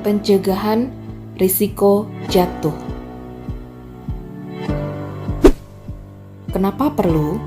Pencegahan risiko jatuh. Kenapa perlu?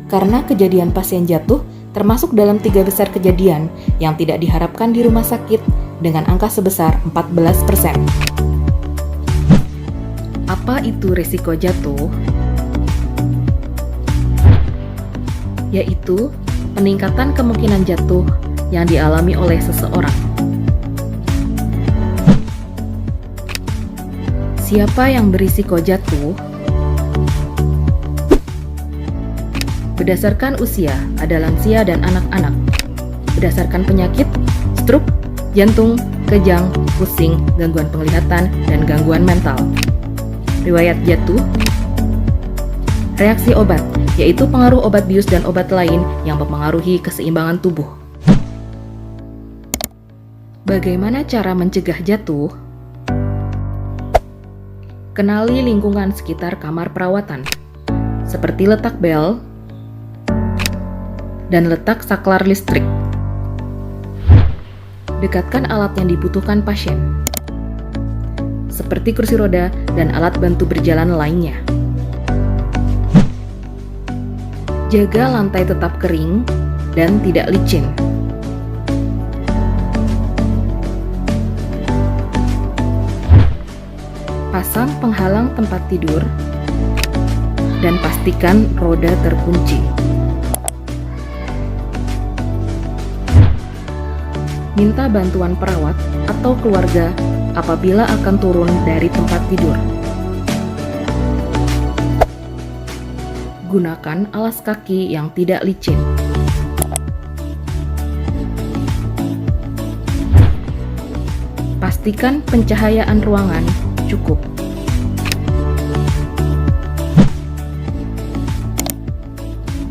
Karena kejadian pasien jatuh termasuk dalam 3 besar kejadian yang tidak diharapkan di rumah sakit dengan angka sebesar 14%. Apa itu risiko jatuh? Yaitu peningkatan kemungkinan jatuh yang dialami oleh seseorang. Siapa yang berisiko jatuh? Berdasarkan usia, ada lansia dan anak-anak. Berdasarkan penyakit, stroke, jantung, kejang, pusing, gangguan penglihatan, dan gangguan mental. Riwayat jatuh. Reaksi obat, yaitu pengaruh obat bius dan obat lain yang mempengaruhi keseimbangan tubuh. Bagaimana cara mencegah jatuh? Kenali lingkungan sekitar kamar perawatan, seperti letak bel dan letak saklar listrik. Dekatkan alat yang dibutuhkan pasien, seperti kursi roda dan alat bantu berjalan lainnya. Jaga lantai tetap kering dan tidak licin. Pasang penghalang tempat tidur dan pastikan roda terkunci. Minta bantuan perawat atau keluarga apabila akan turun dari tempat tidur. Gunakan alas kaki yang tidak licin. Pastikan pencahayaan ruangan cukup.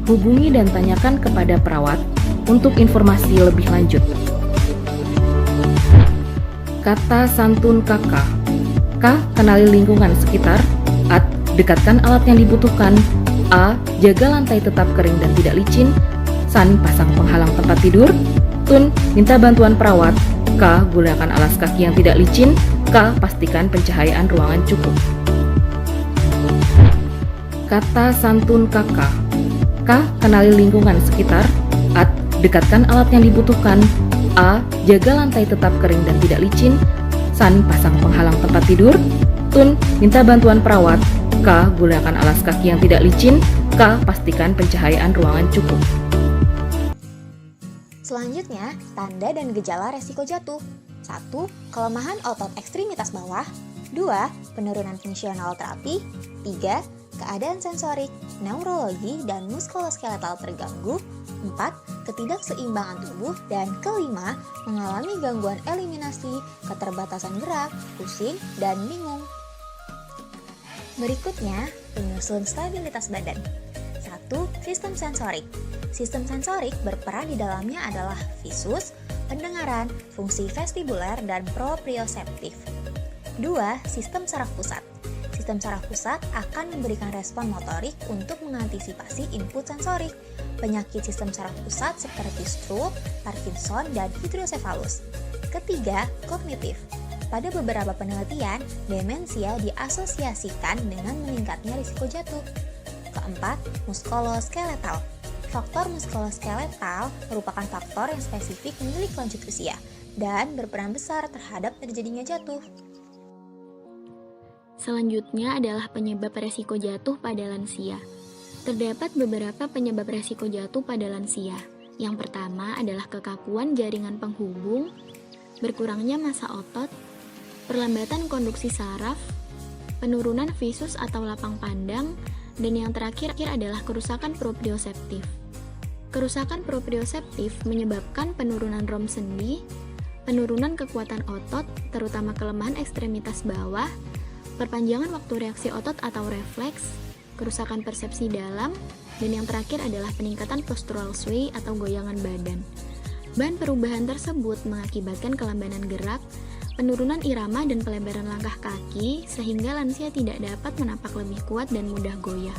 Hubungi dan tanyakan kepada perawat untuk informasi lebih lanjut. Kata santun kakak. K. Kenali lingkungan sekitar. A. Dekatkan alat yang dibutuhkan. A. Jaga lantai tetap kering dan tidak licin. San. Pasang penghalang tempat tidur. Tun. Minta bantuan perawat. K. Gunakan alas kaki yang tidak licin. K. Pastikan pencahayaan ruangan cukup. Kata santun kakak. K. Kenali lingkungan sekitar. A. Dekatkan alat yang dibutuhkan. A. Jaga lantai tetap kering dan tidak licin. San. Pasang penghalang tempat tidur. Tun. Minta bantuan perawat. K. Gunakan alas kaki yang tidak licin. K. Pastikan pencahayaan ruangan cukup. Selanjutnya, tanda dan gejala resiko jatuh. 1. Kelemahan otot ekstremitas bawah. 2. Penurunan fungsional terapi. 3. Keadaan sensorik, neurologi, dan muskuloskeletal terganggu. 4. Ketidakseimbangan tubuh. Dan kelima, mengalami gangguan eliminasi, keterbatasan gerak, pusing, dan bingung. Berikutnya, penyusun stabilitas badan. 1. Sistem sensorik. Sistem sensorik berperan di dalamnya adalah visus, pendengaran, fungsi vestibuler, dan proprioseptif. 2. Sistem saraf pusat. Sistem saraf pusat akan memberikan respon motorik untuk mengantisipasi input sensorik. Penyakit sistem saraf pusat seperti stroke, Parkinson, dan hidrosefalus. Ketiga, kognitif. Pada beberapa penelitian, demensia diasosiasikan dengan meningkatnya risiko jatuh. Keempat, muskuloskeletal. Faktor muskuloskeletal merupakan faktor yang spesifik milik lanjut usia dan berperan besar terhadap terjadinya jatuh. Selanjutnya adalah penyebab resiko jatuh pada lansia. Terdapat beberapa penyebab resiko jatuh pada lansia. Yang pertama adalah kekakuan jaringan penghubung, berkurangnya massa otot, perlambatan konduksi saraf, penurunan visus atau lapang pandang, dan yang terakhir adalah kerusakan proprioseptif. Kerusakan proprioseptif menyebabkan penurunan rom sendi, penurunan kekuatan otot, terutama kelemahan ekstremitas bawah, perpanjangan waktu reaksi otot atau refleks, kerusakan persepsi dalam, dan yang terakhir adalah peningkatan postural sway atau goyangan badan. Bahan perubahan tersebut mengakibatkan kelambanan gerak, penurunan irama dan pelebaran langkah kaki, sehingga lansia tidak dapat menapak lebih kuat dan mudah goyah.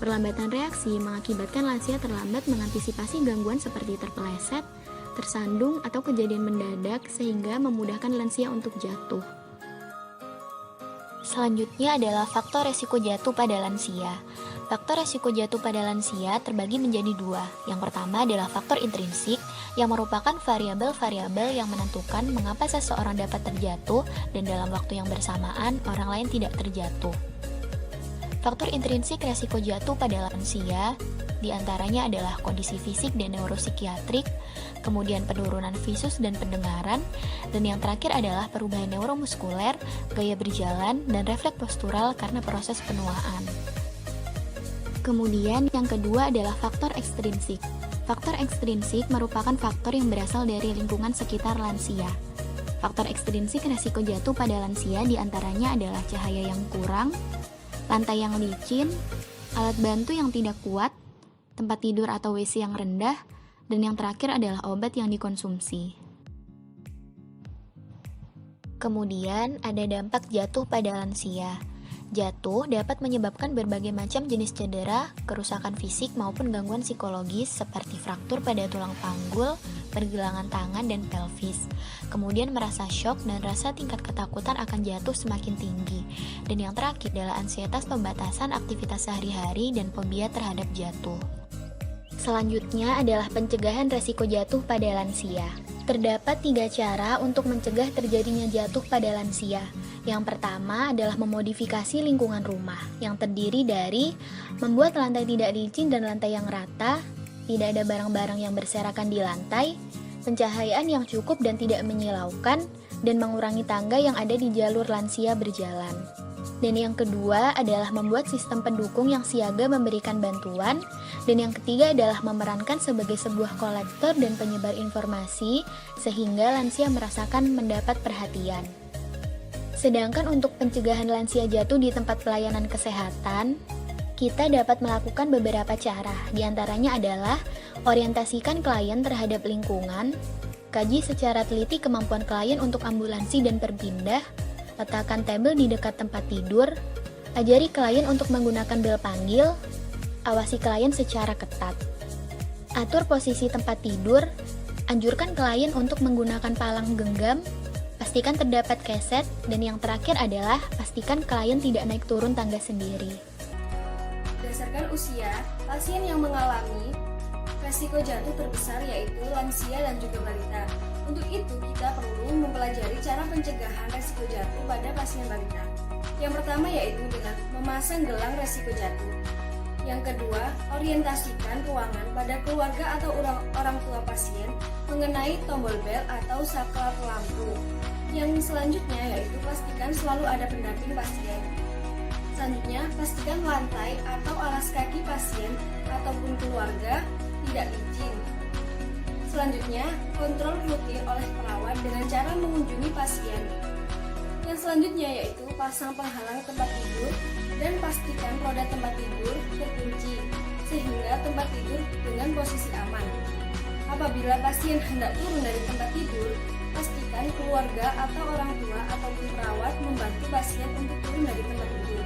Perlambatan reaksi mengakibatkan lansia terlambat mengantisipasi gangguan seperti terpeleset, tersandung atau kejadian mendadak sehingga memudahkan lansia untuk jatuh. Selanjutnya adalah faktor resiko jatuh pada lansia. Faktor resiko jatuh pada lansia terbagi menjadi dua. Yang pertama adalah faktor intrinsik, yang merupakan variabel-variabel yang menentukan mengapa seseorang dapat terjatuh dan dalam waktu yang bersamaan orang lain tidak terjatuh. Faktor intrinsik resiko jatuh pada lansia diantaranya adalah kondisi fisik dan neuropsikiatrik, kemudian penurunan visus dan pendengaran, dan yang terakhir adalah perubahan neuromuskuler, gaya berjalan, dan refleks postural karena proses penuaan. Kemudian yang kedua adalah faktor ekstrinsik. Faktor ekstrinsik merupakan faktor yang berasal dari lingkungan sekitar lansia. Faktor ekstrinsik resiko jatuh pada lansia diantaranya adalah cahaya yang kurang, lantai yang licin, alat bantu yang tidak kuat, tempat tidur atau WC yang rendah, dan yang terakhir adalah obat yang dikonsumsi. Kemudian ada dampak jatuh pada lansia. Jatuh dapat menyebabkan berbagai macam jenis cedera, kerusakan fisik maupun gangguan psikologis seperti fraktur pada tulang panggul, pergelangan tangan dan pelvis. Kemudian merasa syok dan rasa tingkat ketakutan akan jatuh semakin tinggi. Dan yang terakhir adalah ansietas pembatasan aktivitas sehari-hari dan fobia terhadap jatuh. Selanjutnya adalah pencegahan resiko jatuh pada lansia. Terdapat 3 cara untuk mencegah terjadinya jatuh pada lansia. Yang pertama adalah memodifikasi lingkungan rumah, yang terdiri dari membuat lantai tidak licin dan lantai yang rata, tidak ada barang-barang yang berserakan di lantai, pencahayaan yang cukup dan tidak menyilaukan, dan mengurangi tangga yang ada di jalur lansia berjalan. Dan yang kedua adalah membuat sistem pendukung yang siaga memberikan bantuan. Dan yang ketiga adalah memerankan sebagai sebuah kolektor dan penyebar informasi sehingga lansia merasakan mendapat perhatian. Sedangkan untuk pencegahan lansia jatuh di tempat pelayanan kesehatan, kita dapat melakukan beberapa cara. Di antaranya adalah orientasikan klien terhadap lingkungan, kaji secara teliti kemampuan klien untuk ambulansi dan berpindah, letakkan tabel di dekat tempat tidur, ajari klien untuk menggunakan bel panggil, awasi klien secara ketat. Atur posisi tempat tidur, anjurkan klien untuk menggunakan palang genggam, pastikan terdapat keset, dan yang terakhir adalah pastikan klien tidak naik turun tangga sendiri. Berdasarkan usia, pasien yang mengalami resiko jatuh terbesar yaitu lansia dan juga balita. Untuk itu, kita perlu mempelajari cara pencegahan resiko jatuh pada pasien balita. Yang pertama yaitu dengan memasang gelang resiko jatuh. Yang kedua, orientasikan ruangan pada keluarga atau orang tua pasien mengenai tombol bel atau saklar lampu. Yang selanjutnya yaitu pastikan selalu ada pendamping pasien. Selanjutnya, pastikan lantai atau alas kaki pasien ataupun keluarga tidak licin. Selanjutnya, kontrol rutin oleh perawat dengan cara mengunjungi pasien. Yang selanjutnya yaitu pasang penghalang tempat tidur dan pastikan roda tempat tidur terkunci sehingga tempat tidur dengan posisi aman. Apabila pasien hendak turun dari tempat tidur, pastikan keluarga atau orang tua ataupun perawat membantu pasien untuk turun dari tempat tidur.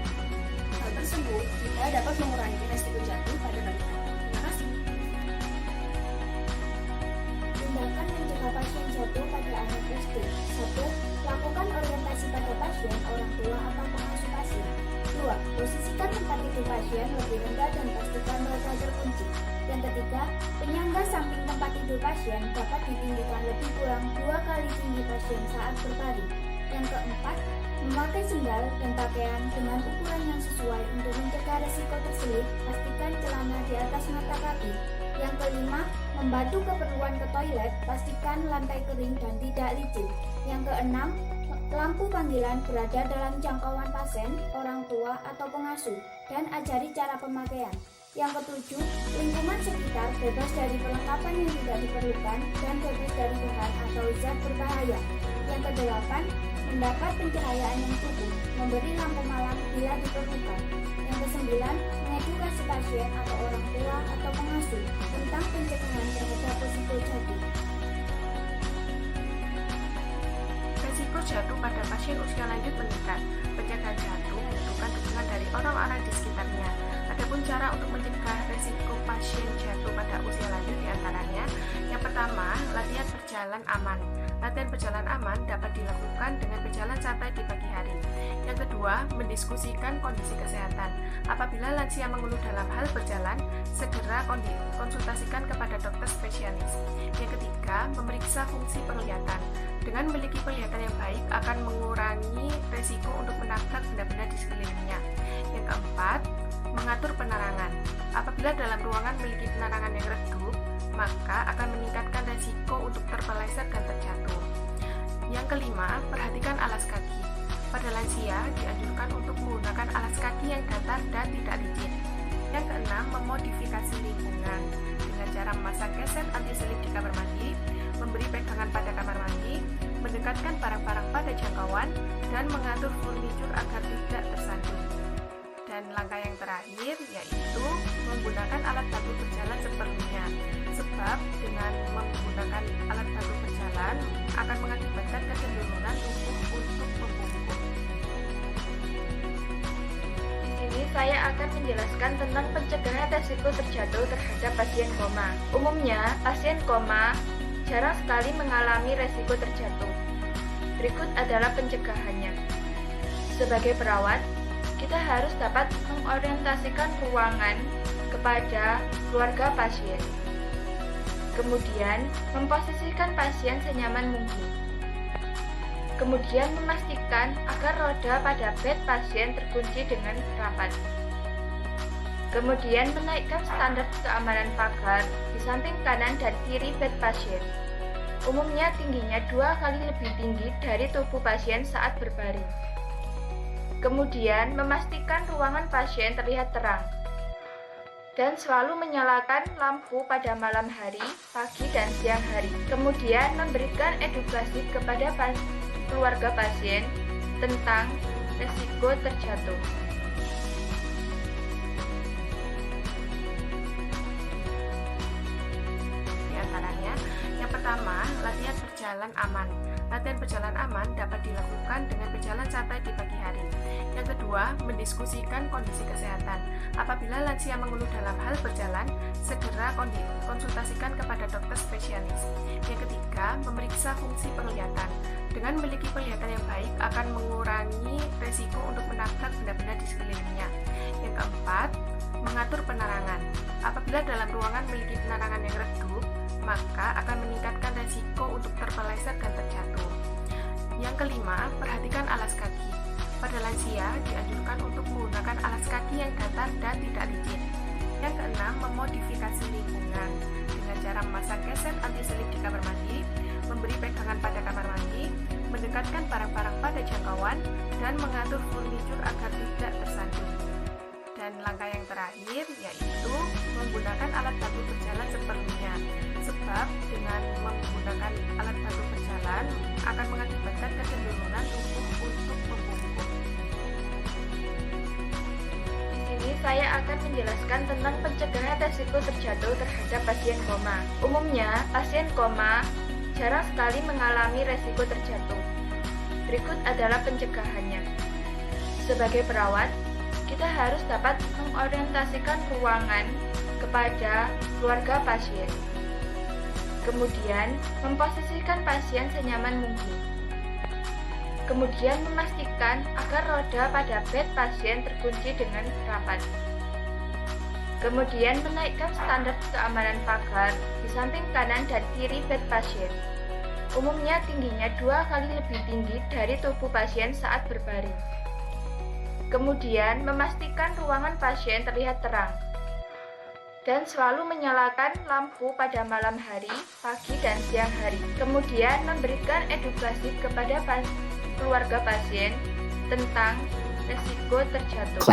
Hal tersebut kita dapat mengurangi resiko jatuh pada balita. Terima kasih. Tindakan mencegah pasien jatuh pada anak SD. 1. Lakukan orientasi pada pasien, orang tua atau pengasuh pasien. 2. Posisikan tempat tidur pasien lebih rendah dan pastikan roda terkunci. Yang ketiga, penyangga samping tempat tidur pasien dapat ditinggikan lebih kurang 2 kali tinggi pasien saat berbaring. Yang keempat, memakai sendal dan pakaian dengan ukuran yang sesuai untuk mencegah risiko terselip. Pastikan celana di atas mata kaki. Yang kelima, membantu keperluan ke toilet. Pastikan lantai kering dan tidak licin. Yang keenam, lampu panggilan berada dalam jangkauan pasien, orang tua, atau pengasuh, dan ajari cara pemakaian. Yang ketujuh, lingkungan sekitar bebas dari perlengkapan yang tidak diperlukan dan bebas dari bahan atau zat berbahaya. Yang kedelapan, mendapat pencahayaan yang cukup, memberi lampu malam bila diperlukan. Yang kesembilan, mengedukasi pasien atau orang tua atau pengasuh tentang pencegahan terhadap risiko jatuh. Risiko jatuh pada pasien usia lanjut meningkat. Pencegahan jatuh membutuhkan dukungan dari orang-orang di sekitarnya. Adapun cara untuk mencegah resiko pasien jatuh pada usia lanjut diantaranya. Yang pertama, latihan berjalan aman. Latihan berjalan aman dapat dilakukan dengan berjalan santai di pagi hari. Yang kedua, mendiskusikan kondisi kesehatan. Apabila lansia mengeluh dalam hal berjalan, segera konsultasikan kepada dokter spesialis. Yang ketiga, memeriksa fungsi penglihatan. Dengan memiliki penglihatan yang baik akan mengurangi resiko untuk menabrak benda-benda di sekelilingnya. Yang keempat, mengatur penerangan. Apabila dalam ruangan memiliki penerangan yang redup, maka akan meningkatkan resiko untuk terpeleset dan terjatuh. Yang kelima, perhatikan alas kaki. Pada lansia dianjurkan untuk menggunakan alas kaki yang datar dan tidak licin. Yang keenam, memodifikasi lingkungan dengan cara memasang keset anti-selip di kamar mandi, memberi pegangan pada kamar mandi, mendekatkan barang-barang pada jangkauan, dan mengatur furnitur agar tidak tersandung. Dan langkah yang terakhir yaitu menggunakan alat bantu berjalan seperlunya. Sebab dengan menggunakan alat bantu berjalan akan mengakibatkan kecenderungan tubuh untuk membungkuk. Di sini saya akan menjelaskan tentang pencegahan resiko terjatuh terhadap pasien koma. Umumnya, pasien koma jarang sekali mengalami resiko terjatuh. Berikut adalah pencegahannya. Sebagai perawat, kita harus dapat mengorientasikan ruangan kepada keluarga pasien. Kemudian, memposisikan pasien senyaman mungkin. Kemudian, memastikan agar roda pada bed pasien terkunci dengan rapat. Kemudian, menaikkan standar keamanan pagar di samping kanan dan kiri bed pasien. Umumnya tingginya 2 kali lebih tinggi dari tubuh pasien saat berbaring. Kemudian, memastikan ruangan pasien terlihat terang. Dan selalu menyalakan lampu pada malam hari, pagi, dan siang hari. Kemudian, memberikan edukasi kepada keluarga pasien tentang risiko terjatuh. Di antaranya, yang pertama, latihan berjalan aman. Latihan berjalan aman dapat dilakukan dengan berjalan santai di pagi hari. Yang kedua, mendiskusikan kondisi kesehatan. Apabila lansia mengeluh dalam hal berjalan, segera konsultasikan kepada dokter spesialis. Yang ketiga, memeriksa fungsi penglihatan. Dengan memiliki penglihatan yang baik akan mengurangi resiko untuk menabrak benda-benda di sekelilingnya. Yang keempat, mengatur penerangan. Apabila dalam ruangan memiliki penerangan yang redup, maka akan meningkatkan resiko untuk terpeleset dan terjatuh. Yang kelima, perhatikan alas kaki. Pada lansia dianjurkan untuk menggunakan alas kaki yang datar dan tidak licin. Yang keenam, memodifikasi lingkungan dengan cara memasang keset anti-selip di kamar mandi, memberi pegangan pada kamar mandi, mendekatkan barang-barang pada jangkauan, dan mengatur furnitur agar tidak tersandung. Dan langkah yang terakhir yaitu menggunakan alat bantu berjalan seperlunya. Sebab dengan menggunakan alat bantu berjalan akan mengakibatkan kecenderungan tubuh untuk membungkuk. Di sini saya akan menjelaskan tentang pencegahan resiko terjatuh terhadap pasien koma. Umumnya, pasien koma jarang sekali mengalami resiko terjatuh. Berikut adalah pencegahannya. Sebagai perawat, kita harus dapat mengorientasikan ruangan kepada keluarga pasien. Kemudian, memposisikan pasien senyaman mungkin. Kemudian, memastikan agar roda pada bed pasien terkunci dengan rapat. Kemudian, menaikkan standar keamanan pagar di samping kanan dan kiri bed pasien. Umumnya tingginya 2 kali lebih tinggi dari tubuh pasien saat berbaring. Kemudian, memastikan ruangan pasien terlihat terang. Dan selalu menyalakan lampu pada malam hari, pagi, dan siang hari. Kemudian, memberikan edukasi kepada keluarga pasien tentang risiko terjatuh.